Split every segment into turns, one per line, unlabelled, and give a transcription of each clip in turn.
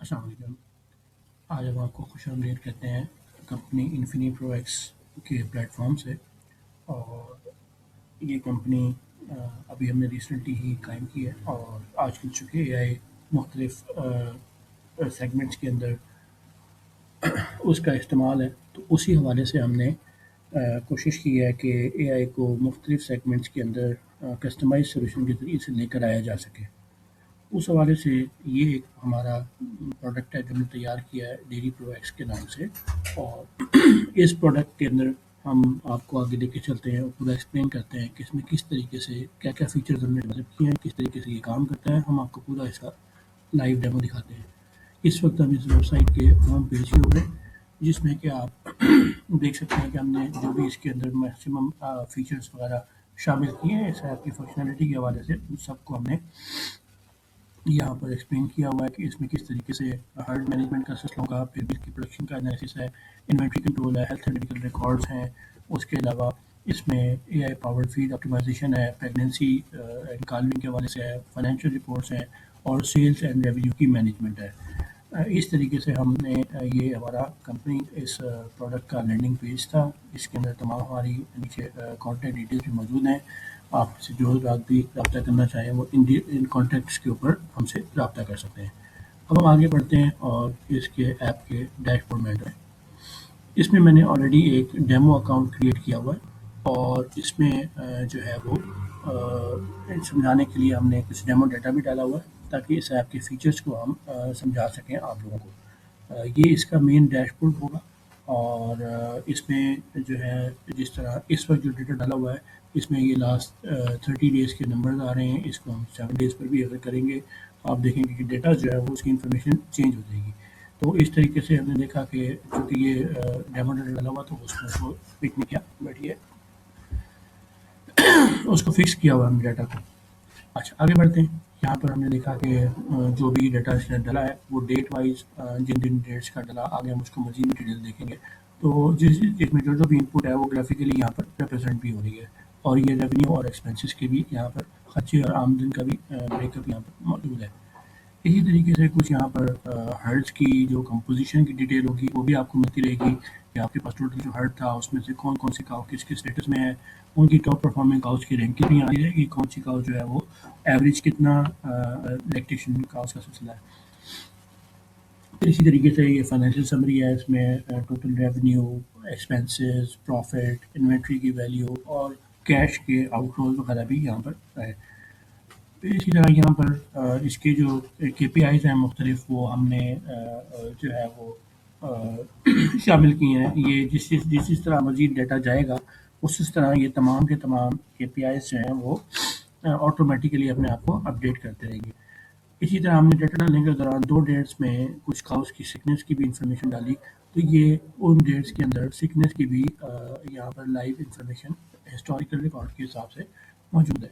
السلام علیکم۔ آج ہم آپ کو خوش آمدید کہتے ہیں کمپنی انفینی پرو ایکس کے پلیٹ فارم سے۔ اور یہ کمپنی ابھی ہم نے ریسنٹلی ہی قائم کی ہے اور آج کل چونکہ اے آئی مختلف سیگمنٹس کے اندر اس کا استعمال ہے، تو اسی حوالے سے ہم نے کوشش کی ہے کہ اے آئی کو مختلف سیگمنٹس کے اندر کسٹمائز سولوشن کے ذریعے سے لے کر آیا جا سکے۔ اس حوالے سے یہ ایک ہمارا پروڈکٹ ہے جو ہم نے تیار کیا ہے ڈیری پرو ایکس کے نام سے۔ اور اس پروڈکٹ کے اندر ہم آپ کو آگے لے کے چلتے ہیں اور پورا ایکسپلین کرتے ہیں کہ اس میں کس طریقے سے کیا کیا فیچرز ہم نے ڈیولپ کیے ہیں، کس طریقے سے یہ کام کرتا ہے۔ ہم آپ کو پورا اس کا لائیو ڈیمو دکھاتے ہیں۔ اس وقت ہم اس ویب سائٹ کے ہوم پیج کے اوپر، جس میں کہ آپ دیکھ سکتے ہیں کہ ہم نے جو بھی اس کے اندر میکسیمم فیچرز وغیرہ شامل کیے ہیں اس ایپ کی فنکشنلٹی کے حوالے سے، ان سب کو ہم نے یہاں پر ایکسپلین کیا ہوا ہے کہ اس میں کس طریقے سے ہارڈ مینجمنٹ کا سسٹم کا، پھر بل کی پروڈکشن کا انالیسس ہے، انوینٹری کنٹرول ہے، ہیلتھ اینڈ میڈیکل ریکارڈز ہیں۔ اس کے علاوہ اس میں اے آئی پاورڈ فیڈ آپٹیمائزیشن ہے، پریگنینسی اینڈ کالونگ کے حوالے سے ہے، فائنینشیل رپورٹس ہیں، اور سیلز اینڈ ریونیو کی مینجمنٹ ہے۔ اس طریقے سے ہم نے یہ ہمارا کمپنی اس پروڈکٹ کا لینڈنگ پیج تھا۔ اس کے اندر تمام ہماری نیچے کانٹیکٹ ڈیٹیلز بھی موجود ہیں۔ آپ سے جو بات بھی رابطہ کرنا چاہیں وہ ان کانٹیکٹس کے اوپر ہم سے رابطہ کر سکتے ہیں۔ اب ہم آگے بڑھتے ہیں اور اس کے ایپ کے ڈیش بورڈ میں جائیں۔ اس میں نے آلریڈی ایک ڈیمو اکاؤنٹ کریٹ کیا ہوا ہے، اور اس میں جو ہے وہ سمجھانے کے لیے ہم نے کچھ ڈیمو ڈیٹا بھی ڈالا ہوا ہے تاکہ اس ایپ کے فیچرز کو ہم سمجھا سکیں آپ لوگوں کو۔ یہ اس کا مین ڈیش بورڈ ہوگا، اور اس میں جو ہے جس طرح اس وقت جو ڈیٹا ڈالا ہوا ہے، اس میں یہ لاسٹ 30 ڈیز کے نمبرز آ رہے ہیں۔ اس کو ہم 7 ڈیز پر بھی اگر کریں گے، آپ دیکھیں گے کہ ڈیٹا جو ہے وہ اس کی انفارمیشن چینج ہو جائے گی۔ تو اس طریقے سے ہم نے دیکھا کہ چونکہ یہ ڈیمو ڈیٹا ڈالا ہوا تو اس میں اس کو پک نہیں کیا، بیٹھیے اس کو فکس کیا ہوا ہم نے ڈیٹا کو۔ اچھا آگے بڑھتے ہیں۔ یہاں پر ہم نے دیکھا کہ جو بھی ڈیٹا اس نے ڈلا ہے وہ ڈیٹ وائز جن جن ڈیٹس کا ڈلا، آگے ہم اس کو مزید ڈیٹیل دیکھیں گے۔ تو جس میں جو بھی انپٹ ہے وہ گرافیکلی یہاں پر ریپرزینٹ بھی ہو رہی ہے، اور یہ ریونیو اور ایکسپینسز کے بھی یہاں پر خرچے اور آمدن کا بھی بریک اپ یہاں پر موجود ہے۔ اسی طریقے سے کچھ یہاں پر ہرٹز کی جو کمپوزیشن کی ڈیٹیل ہوگی وہ بھی آپ کو ملتی رہے گی کہ آپ کے پاس ٹوٹل جو ہرٹ تھا اس میں سے کون کون سی کاؤ کس اسٹیٹس میں ہے، ان کی ٹاپ پرفارمنگ کاؤز کی رینکنگ بھی آتی رہے گی، کون سی کاؤ جو ہے وہ ایوریج کتنا لیکٹیشن کاؤز کا سلسلہ ہے۔ پھر اسی طریقے سے یہ فائنینشیل سمری ہے، اس میں total revenue, expenses, profit, inventory کی ویلیو اور کیش کے آؤٹ فلوز وغیرہ بھی یہاں پر ہے۔ پھر اسی طرح یہاں پر اس کے جو کے پی آئیز ہیں مختلف، وہ ہم نے جو ہے وہ شامل کی ہیں۔ یہ جس طرح مزید ڈیٹا جائے گا اس طرح یہ تمام کے تمام کے پی آئیز جو ہیں وہ آٹومیٹیکلی اپنے آپ کو اپڈیٹ کرتے رہیں گے۔ اسی طرح ہم نے ڈیٹا ڈالنے کے دوران 2 ڈیٹس میں کچھ کاؤز کی سکنس کی بھی انفارمیشن ڈالی، تو یہ ان ڈیٹس کے اندر سکنس کی بھی یہاں پر لائیو انفارمیشن ہسٹوریکل ریکارڈ کے حساب سے موجود ہے۔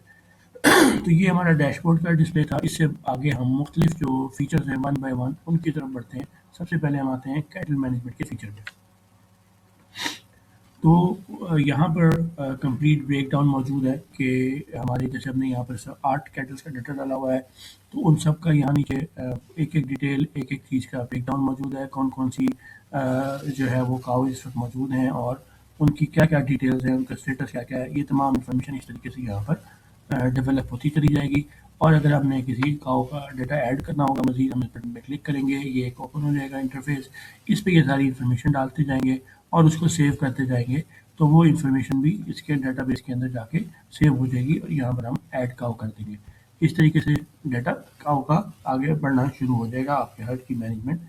تو یہ ہمارا ڈیش بورڈ کا ڈسپلے تھا۔ اس سے آگے ہم مختلف جو فیچرز ہیں 1 بائی 1 ان کی طرف بڑھتے ہیں۔ سب سے پہلے ہم آتے ہیں کیٹل مینجمنٹ کے فیچر پہ۔ تو یہاں پر کمپلیٹ بریک ڈاؤن موجود ہے کہ ہمارے جیسے ہم نے یہاں پر 8 کیٹلز کا ڈیٹا ڈالا ہوا ہے، تو ان سب کا یہاں نیچے ایک ایک ڈیٹیل ایک ایک چیز کا بریک ڈاؤن موجود ہے، کون کون سی جو ہے وہ کاؤ اس وقت موجود ہیں اور ان کی کیا کیا ڈیٹیلز ہیں، ان کا اسٹیٹس کیا کیا ہے۔ یہ تمام انفارمیشن اس طریقے سے یہاں پر ڈیولپ ہوتی چلی جائے گی۔ اور اگر ہم نے کسی کاؤ کا ڈیٹا ایڈ کرنا ہوگا مزید، ہم اس بٹن پہ کلک کریں گے، یہ ایک اوپن ہو جائے گا انٹرفیس، اس پہ یہ ساری انفارمیشن ڈالتے جائیں گے اور اس کو سیو کرتے جائیں گے، تو وہ انفارمیشن بھی اس کے ڈیٹا بیس کے اندر جا کے سیو ہو جائے گی، اور یہاں پر ہم ایڈ کاؤ کر دیں گے۔ اس طریقے سے ڈیٹا کاؤ کا آگے بڑھنا شروع ہو جائے گا، آپ کے ہرٹ کی مینجمنٹ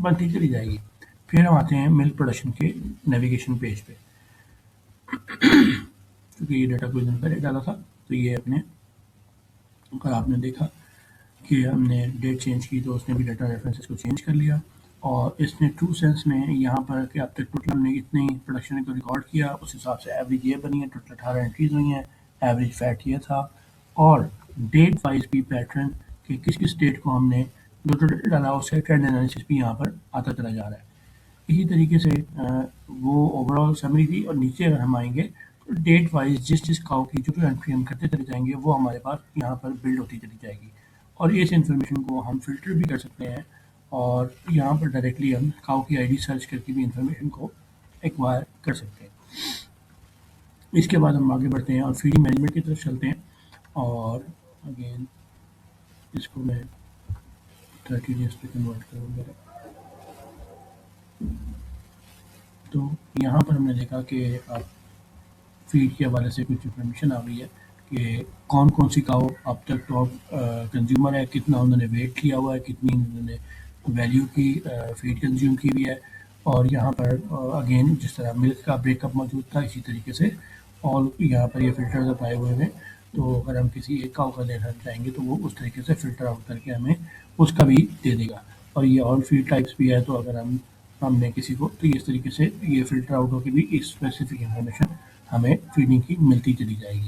بنتی چلی جائے گی۔ پھر ہم آتے ہیں ملک پروڈکشن کے نیویگیشن پیج پہ۔ کیونکہ یہ ڈیٹا کچھ دن پہلے ڈالا تھا، تو یہ اپنے اگر آپ نے دیکھا کہ ہم نے ڈیٹ چینج کی تو اس نے بھی ڈیٹا ریفرنسز کو چینج کر لیا، اور اس نے ٹرو سینس میں یہاں پر کہ اب تک ٹوٹل ہم نے اتنی پروڈکشن کو ریکارڈ کیا، اس حساب سے ایوریج یہ بنی ہے، ٹوٹل 18 انٹریز ہوئی ہیں، ایوریج فیٹ یہ تھا، اور ڈیٹ وائز بھی پیٹرن کہ کس کس ڈیٹ کو ہم نے جو ٹوٹل ڈالا اس کا ٹرینڈ انالیسس بھی یہاں پر آتا چلا جا رہا ہے۔ اسی طریقے سے وہ اوور آل سمری تھی، اور نیچے اگر ہم آئیں گے تو ڈیٹ وائز جس کاؤ کی جو انٹری ہم کرتے چلے جائیں گے وہ ہمارے پاس یہاں پر بلڈ ہوتی چلی جائے گی، اور اس انفارمیشن کو ہم فلٹر بھی کر سکتے ہیں اور یہاں پر ڈائریکٹلی ہم کاؤ کی آئی ڈی سرچ کر کے بھی انفارمیشن کو ایکوائر کر سکتے ہیں۔ اس کے بعد ہم آگے بڑھتے ہیں اور فیڈنگ مینجمنٹ کی طرف چلتے ہیں، اور اگین اس کو میں 30 ڈیز پہ کنورٹ کروں گا۔ تو یہاں پر ہم نے دیکھا کہ آپ فیڈ کے حوالے سے کچھ انفارمیشن آ گئی ہے کہ کون کون سی کاؤ اب تک ٹاپ کنزیومر ہے، کتنا انہوں نے ویٹ کیا ہوا ہے، کتنی انہوں نے ویلیو کی فیڈ کنزیوم کی ہوئی ہے، اور یہاں پر اگین جس طرح ملک کا بریک اپ موجود تھا اسی طریقے سے اور یہاں پر یہ فلٹرز اپائے ہوئے ہیں، تو اگر ہم کسی ایک کاؤ کا لینا چاہیں گے تو وہ اس طریقے سے فلٹر آؤٹ کر کے ہمیں اس کا بھی دے دے گا۔ اور یہ آل فیڈ ٹائپس بھی ہے، تو اگر ہم نے کسی کو تو اس طریقے سے یہ فلٹر آؤٹ ہو کے بھی ایک اسپیسیفک انفارمیشن ہمیں فیڈنگ کی ملتی چلی جائے گی۔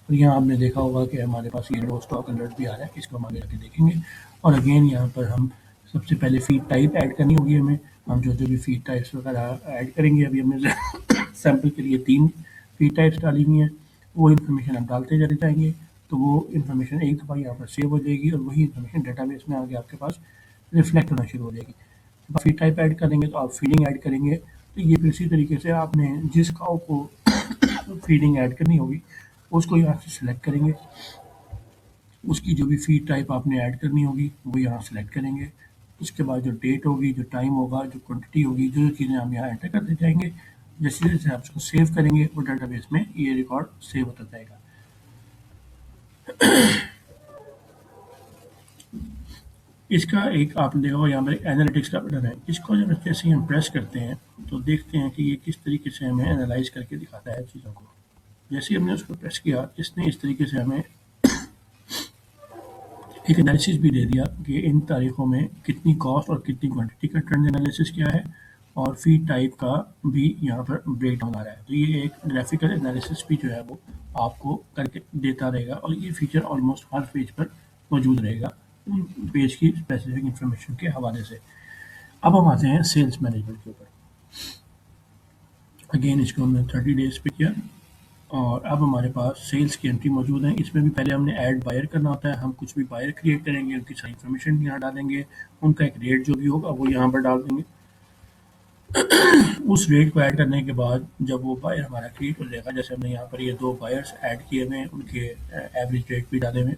اور یہاں آپ نے دیکھا ہوگا کہ ہمارے پاس یہ لو اسٹاک الرٹ بھی آ رہا ہے، اس کو ہم آگے جا کے دیکھیں گے۔ اور اگین یہاں پر ہم سب سے پہلے فیڈ ٹائپ ایڈ کرنی ہوگی ہمیں، ہم جو بھی فیڈ ٹائپس وغیرہ ایڈ کریں گے، ابھی ہم نے سیمپل کے لیے 3 فیڈ ٹائپس ڈالی ہوئی ہیں، وہ انفارمیشن ہم ڈالتے چلے جائیں گے تو وہ انفارمیشن ایک دفعہ یہاں پر سیو ہو جائے گی اور وہی انفارمیشن ڈیٹا بیس میں آگے آپ کے پاس ریفلیکٹ ہونا شروع ہو جائے گی۔ جب آپ فیڈ ٹائپ ایڈ کریں گے تو آپ فیڈنگ ایڈ کریں گے، تو یہ اسی طریقے سے آپ نے جس کاؤ کو فیڈنگ ایڈ کرنی ہوگی اس کو یہاں سے سلیکٹ کریں گے، اس کی جو بھی فیڈ ٹائپ آپ نے ایڈ کرنی ہوگی وہ یہاں سلیکٹ کریں گے، اس کے بعد جو ڈیٹ ہوگی، جو ٹائم ہوگا، جو کوانٹٹی ہوگی، جو چیزیں ہم یہاں انٹر کرتے جائیں گے، جیسے جیسے آپ اس کو سیو کریں گے وہ ڈیٹا بیس میں یہ ریکارڈ سیو ہوتا جائے گا۔ اس کا ایک آپ نے دیکھا ہوگا یہاں پر اینالیٹکس کا بٹن ہے، اس کو جب جیسے ہی ہم پریس کرتے ہیں تو دیکھتے ہیں کہ یہ کس طریقے سے ہمیں اینالائز کر کے دکھاتا ہے چیزوں کو۔ جیسے ہی ہم نے اس کو پریس کیا، اس نے اس طریقے سے ہمیں ایک انالیسس بھی دے دیا کہ ان تاریخوں میں کتنی کاسٹ اور کتنی کوانٹٹی کا ٹرینڈ انالیسس کیا ہے، اور فیڈ ٹائپ کا بھی یہاں پر بریک ڈاؤن آ رہا ہے۔ تو یہ ایک گرافیکل انالیسس بھی جو ہے وہ آپ کو کر کے دیتا رہے گا، اور یہ فیچر آلموسٹ ہر پیج پر موجود رہے گا ان پیج کی اسپیسیفک انفارمیشن کے حوالے سے۔ اب ہم آتے ہیں سیلز مینجمنٹ کے اوپر۔ اگین اس کو ہم نے 30 ڈیز پہ کیا، اور اب ہمارے پاس سیلز کی انٹری موجود ہیں۔ اس میں بھی پہلے ہم نے ایڈ بائر کرنا ہوتا ہے، ہم کچھ بھی بائر کریٹ کریں گے، ان کی ساری انفارمیشن یہاں ڈالیں گے، ان کا ایک ریٹ جو بھی ہوگا وہ یہاں پر ڈال دیں گے۔ اس ریٹ کو ایڈ کرنے کے بعد جب وہ بائر ہمارا کریٹ ہو جائے گا، جیسے ہم نے یہاں پر یہ 2 بائرس ایڈ کیے ہوئے ہیں، ان کے ایوریج ریٹ بھی ڈالے ہوئے،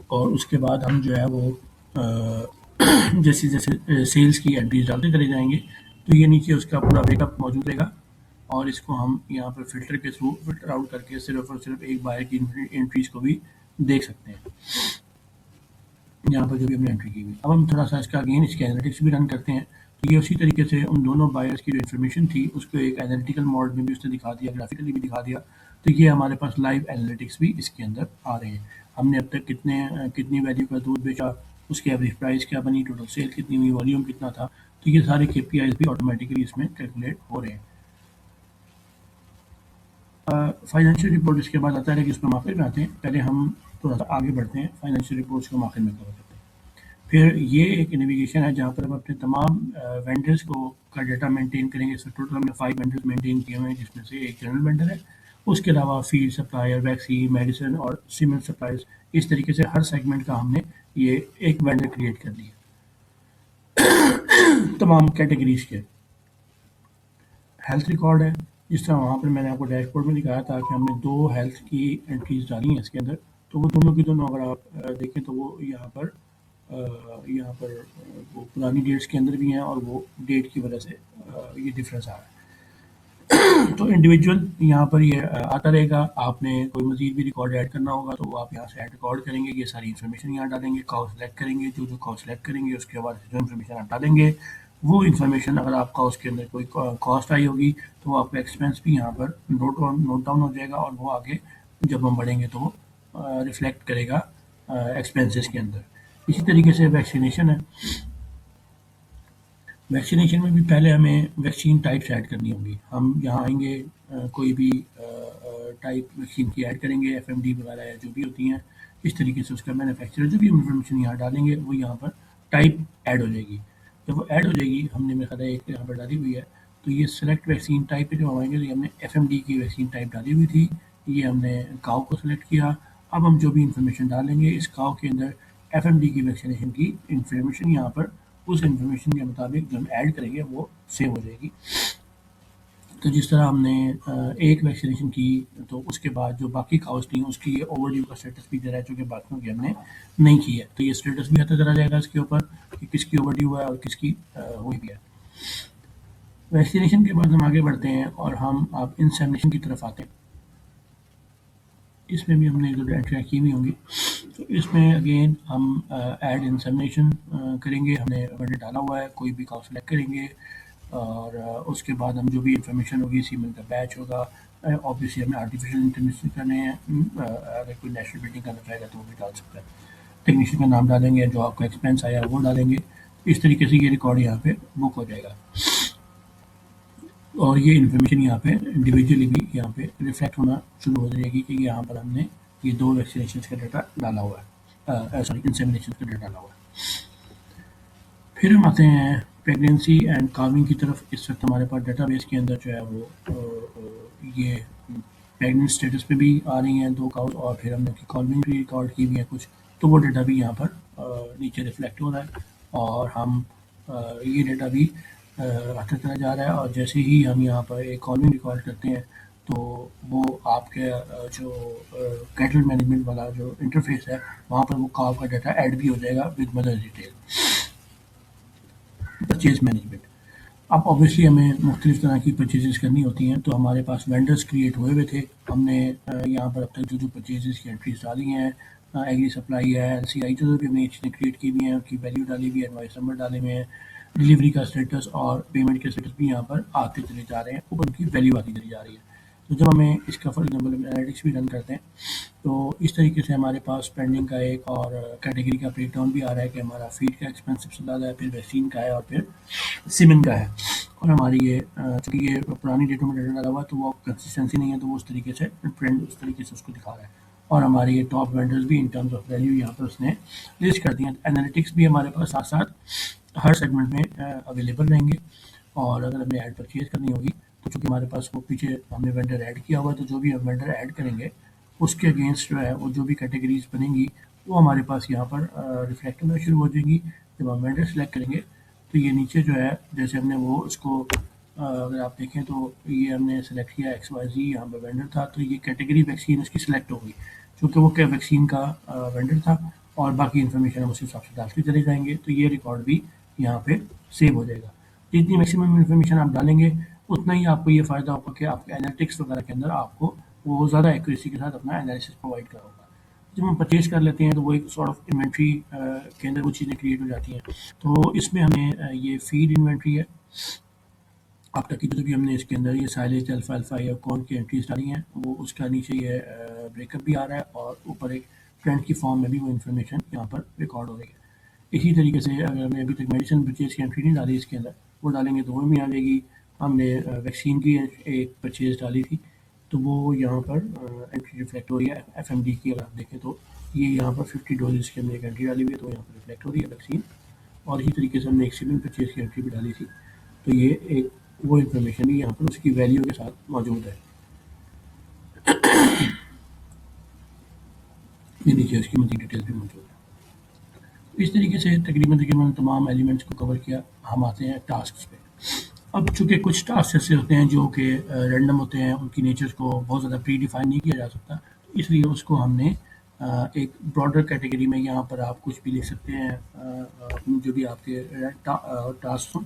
اور اس کے بعد ہم جو ہے وہ جیسے جیسے سیلز کی انٹریز ڈالتے چلے جائیں گے تو یہ نیچے اس کا پورا بیک اپ موجود رہے گا، اور اس کو ہم یہاں پر فلٹر کے تھرو فلٹر آؤٹ کر کے صرف اور صرف ایک بائر کی انٹریز کو بھی دیکھ سکتے ہیں، یہاں پر جو بھی ہم نے انٹری کی ہوئی۔ اب ہم تھوڑا سا اس کا اگین اس کے اینالیٹکس بھی رن کرتے ہیں، تو یہ اسی طریقے سے ان دونوں بائرس کی جو انفارمیشن تھی اس کو ایک اینالیٹیکل موڈ میں بھی اس نے دکھا دیا، گرافیکلی بھی دکھا دیا، تو یہ ہمارے پاس لائیو اینالیٹکس بھی اس کے اندر آ رہے ہیں۔ ہم نے اب تک کتنی ویلیو کا دودھ بیچا، اس کی ایوریج پرائس کیا بنی، ٹوٹل سیل کتنی ہوئی، والیوم کتنا تھا، تو یہ سارے KPIs بھی آٹومیٹکلی اس میں کیلکولیٹ ہو رہے ہیں۔ فائنینشیل رپورٹ اس کے بعد آتا ہے کہ اس میں آخر میں آتے ہیں، پہلے ہم تھوڑا سا آگے بڑھتے ہیں، فائنینشیل رپورٹس کو آخر میں کور کرتے ہیں۔ پھر یہ ایک نیویگیشن ہے جہاں پر ہم اپنے تمام وینڈرز کا ڈیٹا مینٹین کریں گے۔ اس میں ٹوٹل ہم نے 5 وینڈرز مینٹین کیے ہوئے ہیں، جس میں سے ایک جنرل وینڈر ہے، اس کے علاوہ فیڈ سپلائر، ویکسین، میڈیسن اور سیمنٹ سپلائرز، اس طریقے سے ہر سیگمنٹ کا ہم نے یہ ایک وینڈر کریٹ کر لیا تمام کیٹیگریز کے۔ ہیلتھ ریکارڈ ہے، جس طرح وہاں پر میں نے آپ کو ڈیش بورڈ میں دکھایا تھا کہ ہم نے 2 ہیلتھ کی انٹریز ڈالی ہیں اس کے اندر، تو وہ دونوں کی دونوں اگر آپ دیکھیں تو وہ یہاں پر وہ پرانی ڈیٹس کے اندر بھی ہیں، اور وہ ڈیٹ کی وجہ سے یہ ڈفرینس آ رہا ہے۔ تو انڈیویجول یہاں پر یہ آتا رہے گا، آپ نے کوئی مزید بھی ریکارڈ ایڈ کرنا ہوگا تو وہ آپ یہاں سے ایڈ ریکارڈ کریں گے، یہ ساری انفارمیشن یہاں ڈالیں گے، کاؤ سلیکٹ کریں گے، جو کاؤ سلیکٹ کریں گے اس کے بعد جو انفارمیشن آپ ڈالیں گے وہ انفارمیشن، اگر آپ کا اس کے اندر کوئی کاسٹ آئی ہوگی تو وہ آپ کا ایکسپینس بھی یہاں پر نوٹ ڈاؤن ہو جائے گا، اور وہ آگے جب ہم بڑھیں گے تو وہ ریفلیکٹ کرے گا ایکسپینسز کے اندر۔ اسی طریقے سے ویکسینیشن ہے، ویکسینیشن میں بھی پہلے ہمیں ویکسین ٹائپس ایڈ کرنی ہوں گی۔ ہم یہاں آئیں گے، کوئی بھی ٹائپ ویکسین کی ایڈ کریں گے، FMD وغیرہ یا جو بھی ہوتی ہیں، اس طریقے سے اس کا مینوفیکچرر جو بھی انفارمیشن یہاں ڈالیں گے وہ یہاں پر ٹائپ ایڈ ہو جائے گی۔ جب وہ ایڈ ہو جائے گی، ہم نے میرا خیال ہے ایک یہاں پر ڈالی ہوئی ہے، تو یہ سلیکٹ ویکسین ٹائپ پہ جو ہم آئیں گے، تو یہ ہم نے FMD کی ویکسین ٹائپ ڈالی ہوئی تھی، یہ ہم نے کاؤ کو سلیکٹ کیا۔ اب ہم جو بھی انفارمیشن ڈالیں گے اس کاؤ کے اندر FMD की वैक्सीनेशन की इन्फॉर्मेशन यहाँ पर उस इन्फॉर्मेशन के मुताबिक जो हम ऐड करेंगे वो सेव हो जाएगी। तो जिस तरह हमने एक वैक्सीनेशन की तो उसके बाद जो बाकी काउस थी उसकी ये ओवरड्यू का स्टेटस भी दे रहा है, जो कि बाकियों की हमने नहीं की है। तो ये स्टेटस भी आता चला जाएगा इसके ऊपर कि किसकी ओवरड्यू है और किसकी हुई भी है। वैक्सीनेशन के बाद हम आगे बढ़ते हैं और हम अब इंसेमिनेशन की तरफ आते हैं। इसमें भी हमने जो एंट्रियाँ की हुई होंगी, तो इसमें अगेन हम ऐड इंसेमिनेशन करेंगे। हमने वेंडर डाला हुआ है, कोई भी काउ सेलेक्ट करेंगे और उसके बाद हम जो भी इंफॉर्मेशन होगी, सीमेन का बैच होगा, ऑब्वियसली हमें आर्टिफिशियल इंटेलिजेंस करने हैं। अगर कोई नेशनल बिल्डिंग करना चाहेगा तो वो भी डाल सकता है। टेक्नीशियन का नाम डालेंगे, जो आपका एक्सपेंस आया वो डालेंगे। इस तरीके से ये रिकॉर्ड यहाँ पे बुक हो जाएगा और ये इन्फॉर्मेशन यहाँ पे इंडिविजुअली भी यहाँ पे रिफ्लेक्ट होना शुरू हो जाएगी कि यहाँ पर हमने ये 2 वैक्सीनेशन का डाटा डाला हुआ है, सॉरी इंसेमिनेशन का डाटा डाला हुआ है। फिर हम आते हैं प्रेगनेंसी एंड कार्विंग की तरफ। इस वक्त हमारे पास डेटाबेस के अंदर जो है वो ये प्रेगनेंट स्टेटस पे भी आ रही हैं 2 काउस, और फिर हमने कार्विंग भी रिकॉर्ड की हुई है कुछ, तो वो डेटा भी यहाँ पर नीचे रिफ्लेक्ट हो रहा है और हम ये डेटा भी आता चला जा रहा है। और जैसे ही हम यहाँ पर एक कॉलम रिकॉर्ड करते हैं तो वो आपके जो कैटल मैनेजमेंट वाला जो इंटरफेस है वहाँ पर वो काव का डाटा ऐड भी हो जाएगा with mother detail. Purchase management, अब ऑब्वियसली हमें मुख्तलिफ तरह की परचेजेस करनी होती हैं, तो हमारे पास वेंडर्स क्रिएट हुए हुए थे। हमने यहाँ पर अब तक जो परचेजेस की एंट्रीज डाली हैं, एग्री सप्लाई है, LCI, जो भी हमने चीज़ें क्रिएट की हुई हैं उनकी वैल्यू डाली हुई है, इनवॉइस नंबर डाले हुए हैं, डिलीवरी का स्टेटस और पेमेंट के स्टेटस भी यहाँ पर आते चले जा रहे हैं, ऊपर उनकी वैल्यू आती चली जा रही है। तो जब हमें इसका फॉर एग्जाम्पल एनालिटिक्स भी रन करते हैं तो इस तरीके से हमारे पास स्पेंडिंग का एक और कैटेगरी का ब्रेकडाउन भी आ रहा है कि हमारा फीड का एक्सपेंस सबसे ज़्यादा है, फिर वैक्सीन का है और फिर सीमेन का है। और हमारी ये चूँकि ये पुरानी डेटों में डाटा डाला हुआ है तो वो कंसिस्टेंसी नहीं है, तो वो उस तरीके से ट्रेंड उस तरीके से उसको दिखा रहा है। और हमारे ये टॉप वेंडर्स भी इन टर्म्स ऑफ वैल्यू यहाँ पर उसने लिस्ट कर दिया। एनालिटिक्स भी हमारे पास साथ साथ हर सेगमेंट में अवेलेबल रहेंगे। और अगर हमें ऐड परचेज करनी होगी तो चूँकि हमारे पास वो पीछे हमने वेंडर ऐड किया हुआ है, तो जो भी हम वेंडर ऐड करेंगे उसके अगेंस्ट जो है वो जो भी कैटेगरीज बनेंगी वो हमारे पास यहाँ पर रिफ्लेक्ट होना शुरू हो जाएंगी। जब हम वेंडर सेलेक्ट करेंगे तो ये नीचे जो है जैसे हमने वो उसको अगर आप देखें तो ये हमने सेलेक्ट किया XYZ, यहाँ पर वेंडर था, तो ये कैटेगरी वैक्सीन उसकी सिलेक्ट हो गई क्योंकि वो क्या वैक्सीन का वेंडर था और बाकी इन्फॉर्मेशन हम उसी हिसाब से डालते चले जाएंगे। तो ये रिकॉर्ड भी यहाँ पे सेव हो जाएगा। जितनी मैक्सिमम इन्फॉर्मेशन आप डालेंगे उतना ही आपको ये फ़ायदा होगा कि आपके एनालिटिक्स वगैरह के अंदर आपको वो ज़्यादा एक्यूरेसी के साथ अपना एनालिसिस प्रोवाइड करा होगा। जब हम परचेज कर लेते हैं तो वो एक सॉर्ट ऑफ इन्वेंट्री के अंदर वो चीज़ें क्रिएट हो जाती हैं। तो इसमें हमें ये फीड इन्वेंट्री है अब तक की जो भी हमने इसके अंदर ये साइलेज अल्फा या कौन की एंट्रीज डाली हैं वो उसका नीचे ये ब्रेकअप भी आ रहा है और ऊपर एक ट्रेंड की फॉर्म में भी वो इन्फॉर्मेशन यहाँ पर रिकॉर्ड हो रही है। इसी तरीके से अगर हमने अभी तक मेडिसिन परचेज की एंट्री नहीं डाली इसके अंदर, वो डालेंगे तो वो भी आ जाएगी। हमने वैक्सीन की एक परचेज डाली थी तो वो यहाँ पर एंट्री रिफ्लेक्ट हो रही है। FMD की अगर आप देखें तो ये यहाँ पर 50 डोजेस की हमने एक एंट्री डाली हुई है तो यहाँ पर रिफ्लेक्ट हो रही है वैक्सीन। और इसी तरीके से हमने एक सीमेन परचेज की एंट्री भी डाली थी तो ये एक वो इन्फॉर्मेशन भी यहाँ पर उसकी वैल्यू के साथ मौजूद है। ये नीचे उसकी मज़ीद डिटेल्स भी मौजूद है। इस तरीके से तकरीबन तमाम एलिमेंट्स को कवर किया। हम आते हैं टास्क पे। अब चूँकि कुछ टास्क ऐसे होते हैं जो कि रैंडम होते हैं, उनकी नेचर्स को बहुत ज़्यादा प्री डिफाइन नहीं किया जा सकता, तो इसलिए उसको हमने एक ब्रॉडर कैटेगरी में यहाँ पर आप कुछ भी लिख सकते हैं। जो भी आपके टास्क हों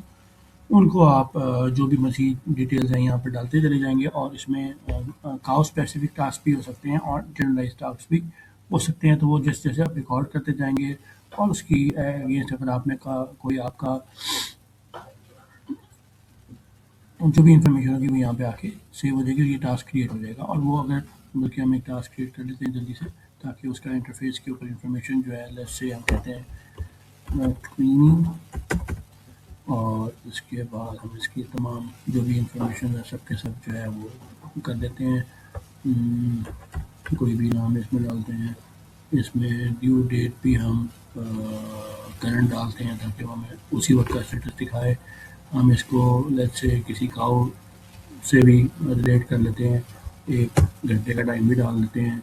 उनको आप जो भी मज़ीद डिटेल्स हैं यहाँ पर डालते चले जाएंगे और इसमें काउ स्पेसिफिक टास्क भी हो सकते हैं और जनरलाइज टास्क भी हो सकते हैं। तो वो जैसे जैसे आप रिकॉर्ड करते जाएंगे और उसकी अगेंस्ट अगर आपने कोई आपका जो भी इन्फॉर्मेशन होगी वो यहाँ पे आके सेव हो जाएगी और ये टास्क क्रिएट हो जाएगा। और वो अगर बल्कि हम एक टास्क क्रिएट कर लेते हैं जल्दी से ताकि उसका इंटरफेस के ऊपर इन्फॉर्मेशन जो है लेट्स से हम कहते हैं क्लीनिंग, और इसके बाद हम इसकी तमाम जो भी इंफॉर्मेशन है सब के सब जो है वो कर देते हैं। कोई भी नाम इसमें डालते हैं, इसमें ड्यू डेट भी हम करंट डालते हैं ताकि वो हमें उसी वक्त का स्टेटस दिखाए। हम इसको लेट्स से किसी काउ से भी रिलेट कर लेते हैं, 1 घंटे का टाइम भी डाल देते हैं।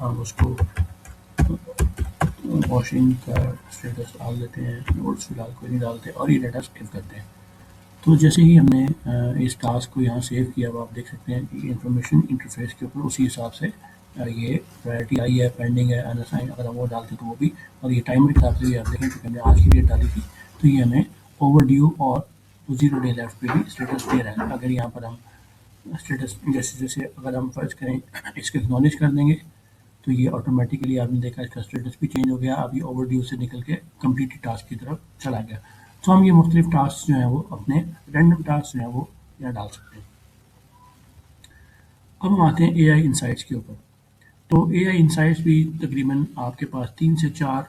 हम उसको वॉशिंग का स्टेटस डाल देते हैं, नोट्स फिलहाल कोई नहीं डालते और ये डाटा सेव करते हैं। तो जैसे ही हमने इस टास्क को यहाँ सेव किया, अब आप देख सकते हैं कि इन्फॉर्मेशन इंटरफेस के ऊपर उसी हिसाब से ये प्रायोरिटी आई है, पेंडिंग है, अनअसाइन, अगर हम वो डालते तो वो भी, और ये टाइमर के हिसाब से भी आप देखें कि हमने आज की डेट डाली थी तो ये हमें ओवर ड्यू और 0 डे लेफ्ट पे भी स्टेटस दे रहा है। अगर यहाँ पर हम स्टेटस जैसे जैसे अगर हम फर्ज करें इसको एक्नॉलेज कर देंगे तो ये ऑटोमेटिकली आपने देखा इसका स्टेटस भी चेंज हो गया। अब ये ओवर ड्यू से निकल के कंप्लीटेड टास्क की तरफ चला गया। तो हम ये मुख्तलिफ टास्क जो हैं वो अपने रैंडम टास्क जो हैं वो यहाँ डाल सकते हैं। अब हम आते हैं AI इंसाइट्स के ऊपर। तो AI इंसाइट्स भी तकरीबन आपके पास 3 से 4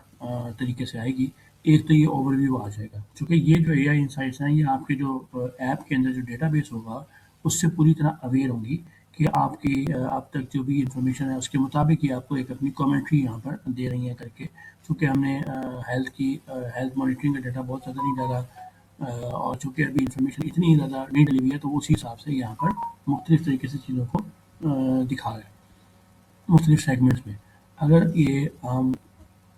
तरीके से आएगी। एक तो ये ओवरव्यू आ जाएगा, चूँकि ये जो AI इंसाइट्स हैं ये आपके जो ऐप के अंदर जो डेटाबेस होगा उससे पूरी तरह अवेयर होंगी कि आपकी अब तक जो भी इंफॉर्मेशन है उसके मुताबिक ही आपको एक अपनी कमेंट्री यहाँ पर दे रही हैं करके। चूँकि हमने हेल्थ मॉनिटरिंग का डाटा बहुत ज़्यादा नहीं डाला और चूँकि अभी इंफॉर्मेशन इतनी ज़्यादा नहीं डली हुई है तो उसी हिसाब से यहाँ पर मुख्तलिफ तरीके से चीज़ों को दिखा रहा है मुख्तलिफ सेगमेंट्स में। अगर ये हम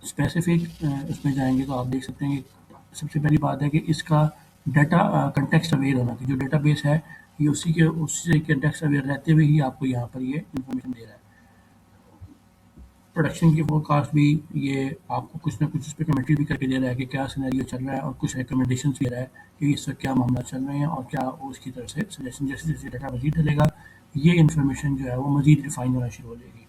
स्पेसिफिक उसमें जाएंगे तो आप देख सकते हैं कि सबसे पहली बात है कि इसका डाटा कंटेक्स्ट अवेयर होना, कि जो डेटाबेस है ये उससे कंटेक्स्ट अवेयर रहते हुए ही आपको यहाँ पर ये इंफॉर्मेशन दे रहा है। प्रोडक्शन की फोरकास्ट भी ये आपको कुछ ना कुछ उस पर कमेंट्री भी करके दे रहा है कि क्या सिनेरियो चल रहा है और कुछ रिकमेंडेशन भी दे रहा है कि इस वक्त क्या मामला चल रहे हैं और क्या उसकी तरफ से सजेशन। जैसे जैसे डाटा मजीद डलेगा ये इन्फॉर्मेशन जो है वो मजीद रिफाइन होना शुरू हो जाएगी।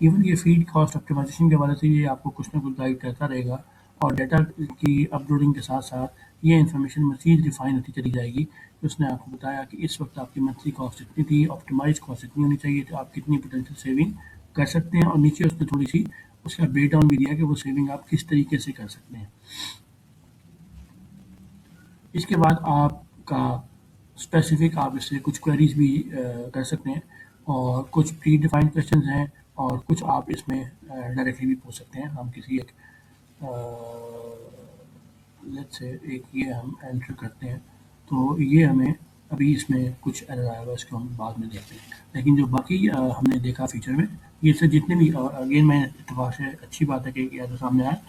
इवन ये फीड कॉस्ट ऑप्टिमाइजेशन के हवाले से ये आपको कुछ ना कुछ गाइड करता रहेगा और डाटा की अपलोडिंग के साथ साथ ये इन्फॉर्मेशन मजीद रिफाइन होती चली जाएगी। तो उसने आपको बताया कि इस वक्त आपकी मंथली कॉस्ट इतनी थी, ऑप्टिमाइज कॉस्ट इतनी होनी चाहिए, तो आप कितनी पोटेंशियल सेविंग कर सकते हैं और नीचे उसने थोड़ी सी उसका ब्रेक डाउन भी दिया कि वो सेविंग आप किस तरीके से कर सकते हैं। इसके बाद आपका स्पेसिफिक आप इससे कुछ क्वेरीज भी कर सकते हैं और कुछ प्री डिफाइंड क्वेश्चंस हैं और कुछ आप इसमें डायरेक्टली भी पूछ सकते हैं। हम किसी एक लेट्स से एक ये हम एंटर करते हैं तो ये हमें अभी इसमें कुछ एरर आया हुआ, इसको हम बाद में देखते हैं। लेकिन जो बाकी हमने देखा फीचर में ये से जितने भी अगेन मैं इत्तेफाक से अच्छी बात है कि एरर सामने आया।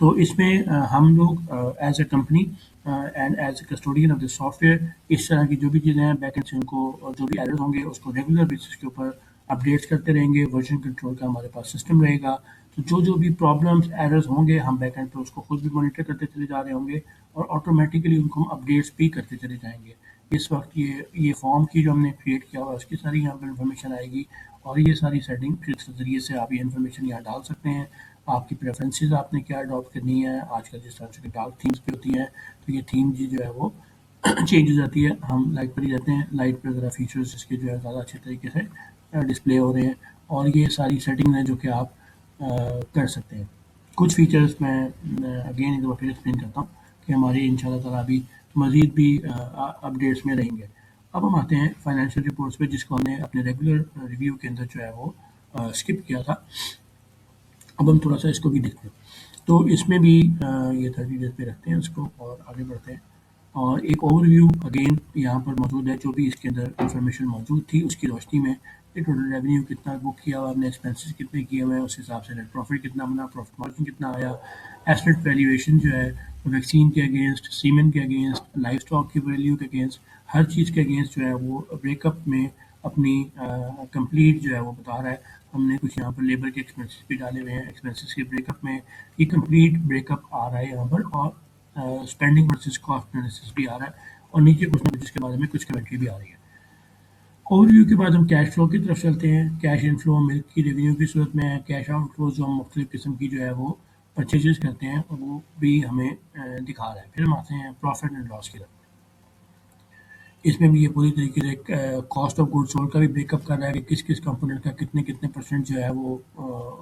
तो इसमें हम लोग as a company and as a custodian of the software इस तरह की जो भी चीज़ें हैं बैक एंड से उनको जो भी एरर होंगे उसको रेगुलर बेसिस के ऊपर अपडेट्स करते रहेंगे। वर्जन कंट्रोल का हमारे पास सिस्टम रहेगा, तो जो भी प्रॉब्लम्स एरर्स होंगे हम बैक एंड पे उसको खुद भी मॉनिटर करते चले जा रहे होंगे और ऑटोमेटिकली उनको हम अपडेट्स भी करते चले जाएंगे। इस वक्त ये फॉर्म की जो हमने क्रिएट किया हुआ है उसकी सारी यहाँ पर इन्फॉर्मेशन आएगी और ये सारी सेटिंग फिर के ज़रिए से आप ये इन्फॉर्मेशन यहाँ डाल सकते हैं। आपकी प्रेफरेंसेस आपने क्या अडॉप्ट करनी है। आजकल जिस तरह से डार्क थीम्स पे होती हैं तो ये थीम जी जो है वो चेंज हो जाती है। हम लाइट पर ही रहते हैं, लाइट पर ज़रा फीचर्स इसके जो है ज़्यादा अच्छे तरीके से डिस्प्ले हो रहे हैं और ये सारी सेटिंग्स हैं जो कि आप कर सकते हैं। कुछ फीचर्स मैं अगेन एक बार फिर एक्सप्लेन करता हूँ कि हमारी इंशाल्लाह ताला अभी मज़ीद भी अपडेट्स में रहेंगे। अब हम आते हैं फाइनेंशियल रिपोर्ट्स पे जिसको हमने अपने रेगुलर रिव्यू के अंदर जो है वो स्किप किया था। अब हम थोड़ा सा इसको भी देखते हैं। तो इसमें भी ये 30 डेज पे रखते हैं इसको और आगे बढ़ते हैं और एक ओवरव्यू अगेन यहाँ पर मौजूद है। जो भी इसके अंदर इंफॉर्मेशन मौजूद थी उसकी रोशनी में ये टोटल रेवेन्यू कितना बुक किया हुआ, हमने एक्सपेंसेस कितने किए हुए हैं, उस हिसाब से नेट प्रॉफिट कितना बना, प्रॉफिट मार्जिन कितना आया, एसेट वैल्यूएशन जो है वैक्सीन के अगेंस्ट, सीमेंट के अगेंस्ट, लाइफ स्टॉक की वैल्यू के अगेंस्ट, हर चीज़ के अगेंस्ट जो है वो ब्रेकअप में अपनी कंप्लीट जो है वो बता रहा है। हमने कुछ यहाँ पर लेबर के एक्सपेंसेस भी डाले हुए हैं, एक्सपेंसेस के ब्रेकअप में ये कंप्लीट ब्रेकअप आ रहा है यहाँ पर और स्पेंडिंग वर्सेस कॉस्ट एनालिसिस भी आ रहा है और नीचे कुछ ना कुछ इसके बारे में कुछ कमेंट्री भी आ रही है। ओवरव्यू के बाद हम कैश फ्लो की तरफ चलते हैं। कैश इनफ्लो मिल्क की रेवेन्यू की सूरत में है, कैश आउटफ्लो जो हम मुख्तलिफ किस्म की जो है वो परचेजेस करते हैं और वो भी हमें दिखा रहा है। फिर हम आते हैं प्रॉफिट एंड लॉस की तरफ। इसमें भी ये पूरी तरीके से कॉस्ट ऑफ गुड्स सोल्ड का भी ब्रेकअप कर रहा है कि किस किस कंपोनेंट का कितने कितने परसेंट जो है वो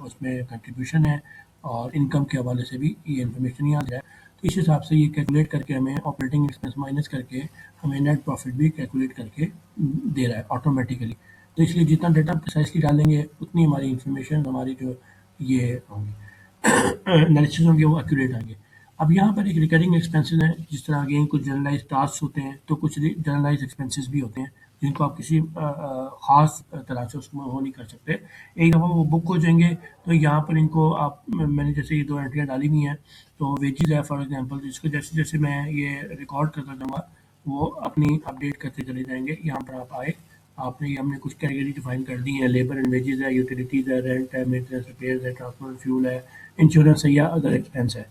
उसमें कंट्रीब्यूशन है और इनकम के हवाले से भी ये इन्फॉर्मेशन यहाँ है। तो इस हिसाब से ये कैलकुलेट करके हमें ऑपरेटिंग एक्सपेंस माइनस करके हमें नेट प्रॉफिट भी कैलकुलेट करके दे रहा है ऑटोमेटिकली। तो इसलिए जितना डाटा प्रिसाइसली डालेंगे उतनी हमारी इंफॉर्मेशन हमारी जो ये होंगी एनालिसिस होंगे वो एक्यूरेट आएंगे। अब यहाँ पर एक रिकरिंग एक्सपेंसेस है, जिस तरह अगेन कुछ जनरलाइज टास्क होते हैं तो कुछ जनरलाइज एक्सपेंसेस भी होते हैं जिनको आप किसी ख़ास तरह से उसमें वो नहीं कर सकते। एक दफ़ा वो बुक हो जाएँगे तो यहाँ पर इनको आप मैंने जैसे ये 2 एंट्रियाँ डाली हुई हैं, तो वेजेज़ है फॉर एग्ज़ाम्पल, जिसको जैसे-जैसे मैं ये रिकॉर्ड करता जाऊँगा, वो अपनी अपडेट करते चले जाएँगे। यहाँ पर आप आए, आपने ये हमने कुछ कैटेगरी डिफ़ाइन कर दी हैं, लेबर एंड वेजेज़ है, यूटिलिटीज़ है, रेंट है, मेंटेनेंस रिपेयर्स है, ट्रांसपोर्ट फ्यूल है, इंश्योरेंस है या अदर एक्सपेंस है।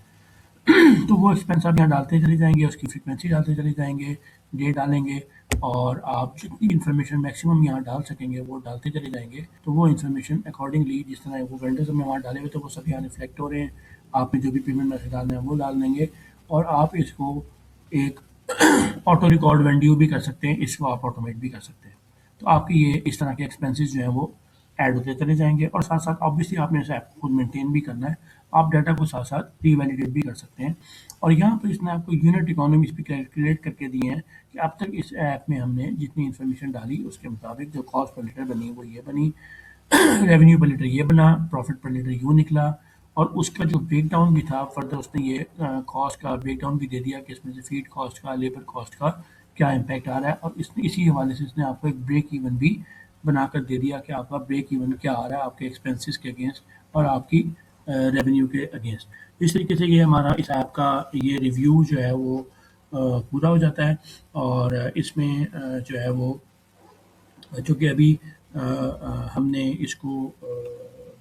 तो वो एक्सपेंस आप यहाँ डालते चले जाएँगे, उसकी फ्रीक्वेंसी डालते चले जाएँगे, डेट डालेंगे और आप जितनी इन्फॉर्मेशन मैक्सिमम यहाँ डाल सकेंगे वो डालते चले जाएँगे। तो वो इन्फॉर्मेशन अकॉर्डिंगली जिस तरह वो वेंडर्स हमने वहाँ डाले हुए थे वो सब यहाँ रिफ्लेक्ट हो रहे हैं। आपने जो भी पेमेंट मैसेज डालना है वो डाल देंगे और आप इसको एक ऑटो रिकॉर्ड वेंड्यू भी कर सकते हैं, इसको आप ऑटोमेट भी कर सकते हैं। तो आपकी ये इस तरह के एक्सपेंसेस जो हैं वो ऐड होते चले जाएँगे और साथ-साथ ऑब्वियसली आपने इस ऐप को खुद मेंटेन भी करना है। आप डाटा को साथ-साथ रीवैलिडेट भी कर सकते हैं और यहाँ पर इसने आपको यूनिट इकोनॉमिक्स भी कैलकुलेट करके दिए हैं कि अब तक इस ऐप में हमने जितनी इन्फॉर्मेशन डाली उसके मुताबिक जो कॉस्ट पर लीटर बनी वो ये बनी, रेवेन्यू पर लीटर ये बना, प्रॉफिट पर लीटर यूँ निकला और उसका जो ब्रेकडाउन भी था फर्दर उसने ये कॉस्ट का ब्रेकडाउन भी दे दिया कि इसमें से फीड कॉस्ट का, लेबर कॉस्ट का क्या इम्पैक्ट आ रहा है और इसने इसी हवाले से इसने आपको एक ब्रेक इवन भी बनाकर दे दिया कि आपका ब्रेक इवन क्या आ रहा है आपके एक्सपेंसेस के अगेंस्ट और आपकी रेवेन्यू के अगेंस्ट। इस तरीके से ये हमारा इस ऐप का ये रिव्यू जो है वो पूरा हो जाता है और इसमें जो है वो चूँकि अभी हमने इसको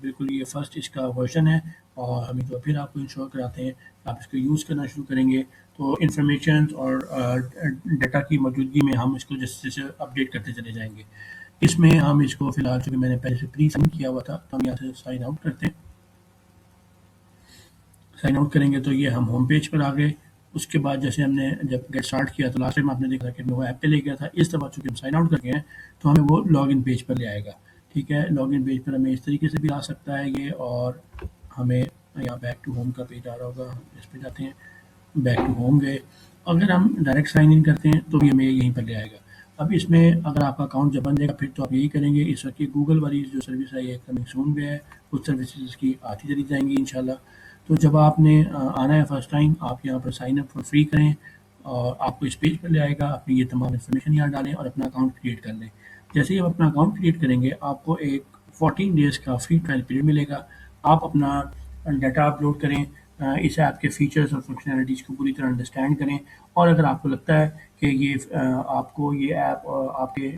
बिल्कुल ये फर्स्ट इसका वर्जन है और हम इसको फिर आपको इंश्योर कराते हैं, आप इसको यूज़ करना शुरू करेंगे तो इन्फॉर्मेशन और डाटा की मौजूदगी में हम इसको जैसे-जैसे अपडेट करते चले जाएँगे। इसमें हम इसको फ़िलहाल चूँकि मैंने पहले से प्री साइन किया हुआ था, तो हम यहाँ से साइन आउट करते हैं। साइन आउट करेंगे तो ये हम होम पेज पर आ गए। उसके बाद जैसे हमने जब गेट स्टार्ट किया तो लास्ट टाइम आपने देखा कि हमें वो ऐप पे ले गया था। इस दफ़ा चूँकि हम साइन आउट कर गए हैं तो हमें वो लॉगिन पेज पर ले आएगा। ठीक है, लॉगिन पेज पर हमें इस तरीके से भी आ सकता है ये और हमें यहाँ बैक टू होम का पेज आ रहा होगा, इस पे जाते हैं, बैक टू होम गए। अगर हम डायरेक्ट साइन इन करते हैं तो भी हमें यहीं पर ले आएगा। अब इसमें अगर आपका अकाउंट जब बन जाएगा फिर तो आप यही करेंगे। इस वक्त ये गूगल वाली जो सर्विस है ये कमिंग सून पे है, कुछ सर्विसेज इसकी आती चली जाएंगी इंशाल्लाह। तो जब आपने आना है फर्स्ट टाइम आप यहाँ पर साइन अप फॉर फ्री करें और आपको इस पेज पर ले आएगा। अपनी ये तमाम इन्फॉर्मेशन यहाँ डालें और अपना अकाउंट क्रिएट कर लें। जैसे ही आप अपना अकाउंट क्रिएट करेंगे आपको एक 14 डेज़ का फ्री ट्रायल पीरियड मिलेगा। आप अपना डाटा अपलोड करें, इस ऐप के फीचर्स और फंक्शनैलिटीज़ को पूरी तरह अंडरस्टैंड करें और अगर आपको लगता है कि ये आपको ये ऐप आपके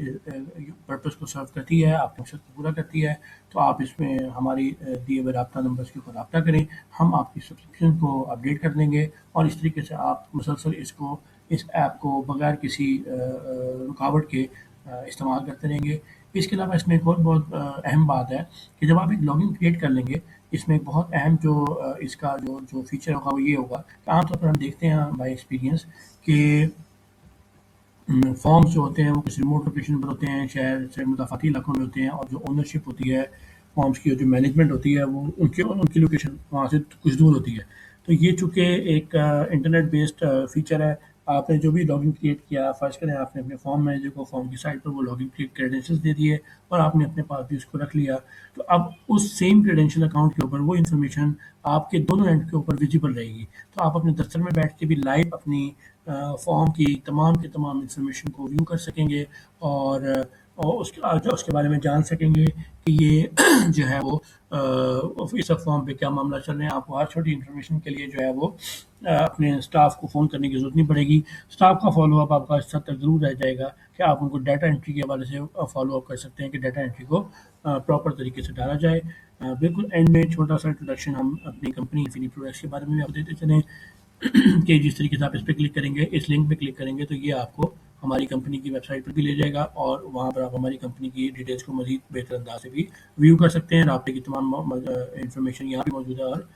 पर्पस को सर्व करती है, आपके मकसद को पूरा करती है, तो आप इसमें हमारी दिए हुए राब्ता नंबर्स के ऊपर राब्ता करें। हम आपकी सब्सक्रिप्शन को अपडेट कर देंगे और इस तरीके से आप मुसलसल इस ऐप को बगैर किसी रुकावट के इस्तेमाल करते रहेंगे। इसके अलावा इसमें एक और बहुत अहम बात है कि जब आप एक लॉगिन क्रिएट कर लेंगे, इसमें एक बहुत अहम जो इसका जो फीचर होगा वो ये होगा कि आमतौर पर हम देखते हैं बाय एक्सपीरियंस कि फॉर्म्स जो होते हैं वो कुछ रिमोट लोकेशन पर होते हैं, शहर से मुदाफ़ाती इलाकों में होते हैं और जो ओनरशिप होती है फॉर्म्स की, जो मैनेजमेंट होती है वो उनकी लोकेशन वहाँ से कुछ दूर होती है। तो ये चूँकि एक इंटरनेट बेस्ड फीचर है, आपने जो भी लॉगिन क्रिएट किया, फ़र्ज़ करें आपने अपने फॉर्म मैनेजर को फॉर्म की साइट पर वो लॉगिन क्रेडेंशियल्स दे दिए और आपने अपने पास भी उसको रख लिया, तो अब उस सेम क्रेडेंशियल अकाउंट के ऊपर वो इन्फॉर्मेशन आपके दोनों एंड के ऊपर विजिबल रहेगी। तो आप अपने दफ्तर में बैठ के भी लाइव अपनी फॉर्म की तमाम इन्फॉर्मेशन को व्यू कर सकेंगे और उसके बारे में जान सकेंगे कि ये जो है वो इस फॉर्म पे क्या मामला चल रहे हैं। आपको हर छोटी इन्फॉर्मेशन के लिए जो है वो अपने स्टाफ को फ़ोन करने की ज़रूरत नहीं पड़ेगी। स्टाफ का फॉलोअप आपका इस हद तक ज़रूर रह जाएगा कि आप उनको डाटा एंट्री के हवाले से फॉलोअप कर सकते हैं कि डाटा एंट्री को प्रॉपर तरीके से डाला जाए। बिल्कुल एंड में छोटा सा इंट्रोडक्शन हम अपनी कंपनी इन्फिनी प्रोडक्ट्स के बारे में भी आपको देते चलें कि जिस तरीके से आप इस पे क्लिक करेंगे, इस लिंक पे क्लिक करेंगे तो ये आपको हमारी कंपनी की वेबसाइट पर भी ले जाएगा और वहाँ पर आप हमारी कंपनी की डिटेल्स को मज़ीद बेहतर अंदाज से भी व्यू कर सकते हैं। राब्ते की तमाम इन्फॉर्मेशन यहाँ भी मौजूद है और